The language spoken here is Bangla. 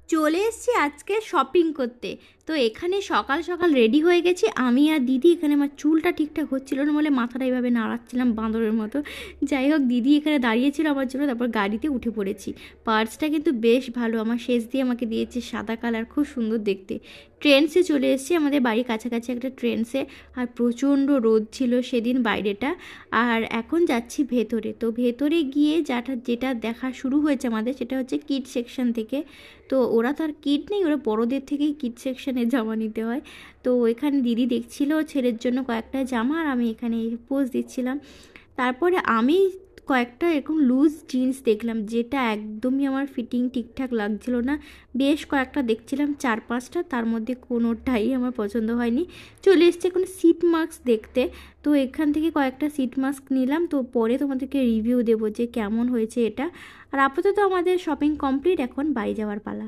চলে এসেছি আজকে শপিং করতে। তো এখানে সকাল সকাল রেডি হয়ে গেছি আমি আর দিদি। এখানে আমার চুলটা ঠিকঠাক হচ্ছিল না বলে মাথাটা এইভাবে নাড়াচ্ছিলাম বাঁদরের মতো। যাই হোক, দিদি এখানে দাঁড়িয়েছিল আমার জন্য, তারপর গাড়িতে উঠে পড়েছি। পার্সটা কিন্তু বেশ ভালো, আমার শেষ দিয়ে আমাকে দিয়েছে, সাদা কালার, খুব সুন্দর দেখতে। ট্রেন্ডসে চলে এসেছি, আমাদের বাড়ির কাছাকাছি একটা ট্রেন্ডসে। আর প্রচণ্ড রোদ ছিল সেদিন বাইরেটা। আর এখন যাচ্ছি ভেতরে। তো ভেতরে গিয়ে যেটা দেখা শুরু হয়েছে আমাদের, সেটা হচ্ছে কিড সেকশন থেকে। তো ওরা তো আর কিড নেই, ওরা বড়োদের থেকেই কিড সেকশানে জামা নিতে হয়। তো এখানে দিদি দেখছিল ছেলের জন্য কয়েকটা জামা, আর আমি এখানে পোজ দিচ্ছিলাম। তারপরে আমি কয়েকটা এরকম লুজ জিন্স দেখলাম, যেটা একদমই আমার ফিটিং ঠিকঠাক লাগছিল না। বেশ কয়েকটা দেখছিলাম, 4-5টা, তার মধ্যে কোনোটাই আমার পছন্দ হয়নি। চলে এসছে এখন সিট মাস্ক দেখতে। তো এখান থেকে কয়েকটা সিট মাস্ক নিলাম, তো পরে তোমাদেরকে রিভিউ দেবো যে কেমন হয়েছে এটা। আর আপাতত আমাদের শপিং কমপ্লিট, এখন বাড়ি যাওয়ার পালা।